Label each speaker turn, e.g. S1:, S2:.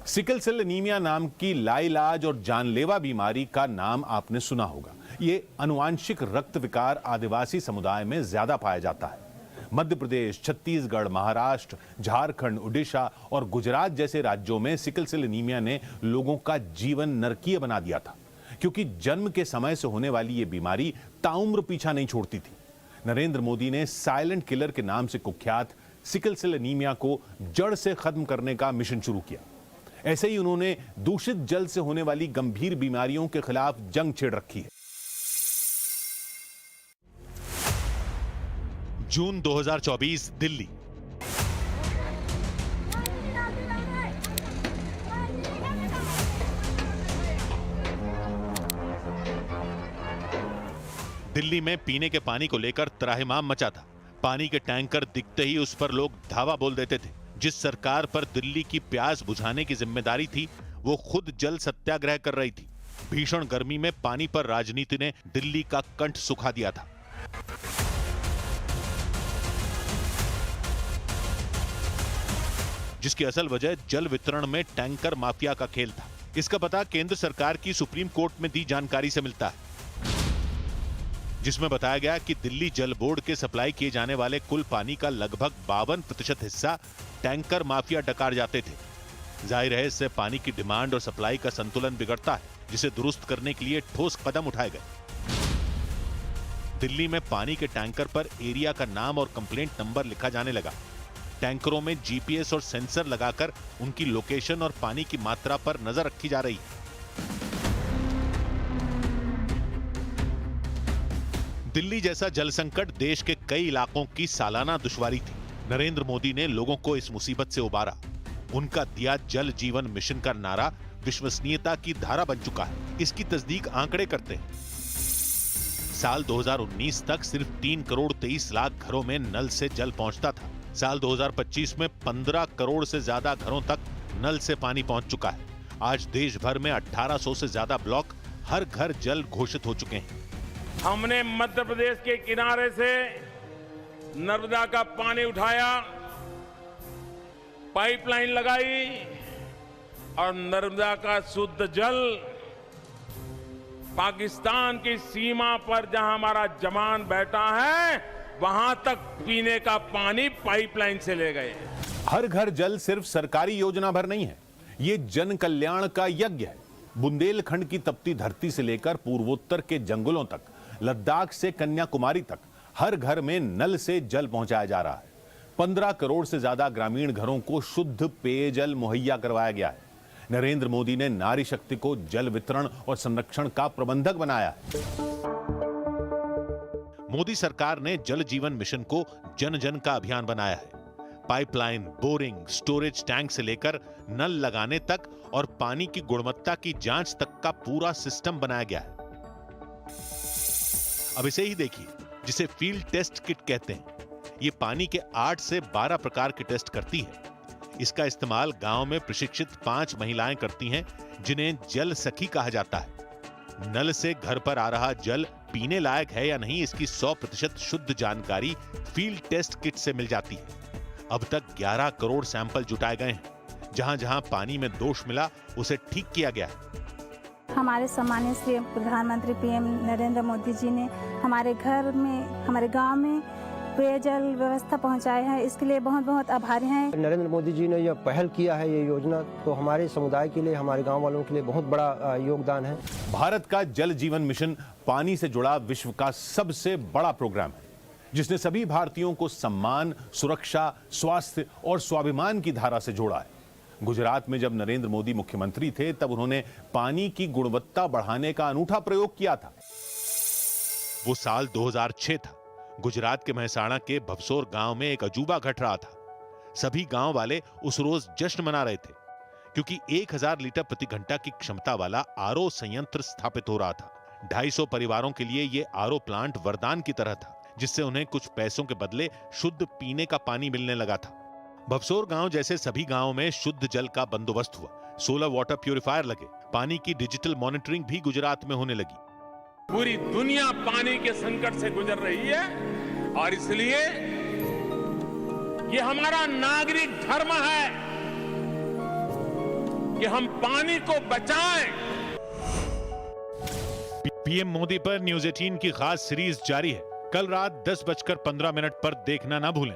S1: Sickle cell anaemia नाम की लाइलाज और जानलेवा बीमारी का नाम आपने सुना होगा। ये आनुवांशिक रक्त विकार आदिवासी समुदाय में ज्यादा पाया जाता है। मध्य प्रदेश, छत्तीसगढ़, महाराष्ट्र, झारखंड, उड़ीसा और गुजरात जैसे राज्यों में सिकल सेल एनीमिया ने लोगों का जीवन नरकीय बना दिया था, क्योंकि जन्म के समय से होने वाली ये बीमारी ताउम्र पीछा नहीं छोड़ती थी। नरेंद्र मोदी ने साइलेंट किलर के नाम से कुख्यात सिकल सेल एनीमिया को जड़ से खत्म करने का मिशन शुरू किया। ऐसे ही उन्होंने दूषित जल से होने वाली गंभीर बीमारियों के खिलाफ जंग छेड़ रखी है।
S2: जून 2024, दिल्ली। दिल्ली में पीने के पानी को लेकर त्राहिमाम मचा था। पानी के टैंकर दिखते ही उस पर लोग धावा बोल देते थे। जिस सरकार पर दिल्ली की प्यास बुझाने की जिम्मेदारी थी, वो खुद जल सत्याग्रह कर रही थी। भीषण गर्मी में पानी पर राजनीति ने दिल्ली का कंठ सुखा दिया था। जिसकी असल वजह जल वितरण में टैंकर माफिया का खेल था। इसका पता केंद्र सरकार की सुप्रीम कोर्ट में दी जानकारी से मिलता है, जिसमें बताया गया कि दिल्ली जल बोर्ड के सप्लाई किए जाने वाले कुल पानी का लगभग 52% हिस्सा टैंकर माफिया डकार जाते थे। जाहिर है, इससे पानी की डिमांड और सप्लाई का संतुलन बिगड़ता है, जिसे दुरुस्त करने के लिए ठोस कदम उठाए गए। दिल्ली में पानी के टैंकर पर एरिया का नाम और कंप्लेंट नंबर लिखा जाने लगा। टैंकरों में जीपीएस और सेंसर लगाकर उनकी लोकेशन और पानी की मात्रा पर नजर रखी जा रही है। दिल्ली जैसा जल संकट देश के कई इलाकों की सालाना दुश्वारी थी। नरेंद्र मोदी ने लोगों को इस मुसीबत से उबारा। उनका दिया जल जीवन मिशन का नारा विश्वसनीयता की धारा बन चुका है। इसकी तस्दीक आंकड़े करते हैं। साल 2019 तक सिर्फ 3 करोड़ 23 लाख घरों में नल से जल पहुंचता था। साल 2025 में 15 करोड़ से ज्यादा घरों तक नल से पानी पहुंच चुका है। आज देश भर में 1800 से ज्यादा ब्लॉक हर घर जल घोषित हो चुके हैं।
S3: हमने मध्य प्रदेश के किनारे से नर्मदा का पानी उठाया, पाइपलाइन लगाई और नर्मदा का शुद्ध जल पाकिस्तान की सीमा पर जहां हमारा जवान बैठा है, वहां तक पीने का पानी पाइपलाइन से ले गए।
S1: हर घर जल सिर्फ सरकारी योजना भर नहीं है, ये जन कल्याण का यज्ञ है। बुंदेलखंड की तपती धरती से लेकर पूर्वोत्तर के जंगलों तक, लद्दाख से कन्याकुमारी तक हर घर में नल से जल पहुंचाया जा रहा है। 15 करोड़ से ज्यादा ग्रामीण घरों को शुद्ध पेयजल मुहैया करवाया गया है। नरेंद्र मोदी ने नारी शक्ति को जल वितरण और संरक्षण का प्रबंधक बनाया है।
S2: मोदी सरकार ने जल जीवन मिशन को जन जन का अभियान बनाया है। पाइपलाइन, बोरिंग, स्टोरेज टैंक से लेकर नल लगाने तक और पानी की गुणवत्ता की जांच तक का पूरा सिस्टम बनाया गया है। अब इसे ही देखिए, जिसे फील्ड टेस्ट किट कहते हैं। ये पानी के 8 से 12 प्रकार के टेस्ट करती है। इसका इस्तेमाल गांव में प्रशिक्षित 5 महिलाएं करती हैं, जिन्हें जल सखी कहा जाता है। नल से घर पर आ रहा जल पीने लायक है या नहीं, इसकी 100% शुद्ध जानकारी फील्ड टेस्ट किट से मिल जाती है। अब तक 11 करोड़ सैंपल जुटाए गए हैं। जहां जहां पानी में दोष मिला, उसे ठीक किया गया है।
S4: हमारे सम्मानीय श्री प्रधानमंत्री पीएम नरेंद्र मोदी जी ने हमारे घर में, हमारे गांव में पेयजल व्यवस्था पहुंचाए हैं। इसके लिए बहुत बहुत आभारी हैं।
S5: नरेंद्र मोदी जी ने यह पहल किया है, ये योजना तो हमारे समुदाय के लिए, हमारे गांव वालों के लिए बहुत बड़ा योगदान है।
S1: भारत का जल जीवन मिशन पानी से जुड़ा विश्व का सबसे बड़ा प्रोग्राम है, जिसने सभी भारतीयों को सम्मान, सुरक्षा, स्वास्थ्य और स्वाभिमान की धारा से जोड़ा है। गुजरात में जब नरेंद्र मोदी मुख्यमंत्री थे, तब उन्होंने पानी की गुणवत्ता बढ़ाने का अनूठा प्रयोग किया था।
S2: वो साल 2006 था। गुजरात के महसाणा के भवसोर गांव में एक अजूबा घट रहा था। सभी गांव वाले उस रोज जश्न मना रहे थे, क्योंकि 1000 लीटर प्रति घंटा की क्षमता वाला आरओ संयंत्र स्थापित हो रहा था। 250 परिवारों के लिए ये आरओ प्लांट वरदान की तरह था, जिससे उन्हें कुछ पैसों के बदले शुद्ध पीने का पानी मिलने लगा था। भवसोर गांव जैसे सभी गांवों में शुद्ध जल का बंदोबस्त हुआ। 16 वाटर प्यूरिफायर लगे। पानी की डिजिटल मॉनिटरिंग भी गुजरात में होने लगी।
S3: पूरी दुनिया पानी के संकट से गुजर रही है और इसलिए ये हमारा नागरिक धर्म है कि हम पानी को बचाएं।
S2: पीएम मोदी पर न्यूज 18 की खास सीरीज जारी है। कल रात 10:15 पर देखना ना भूलें।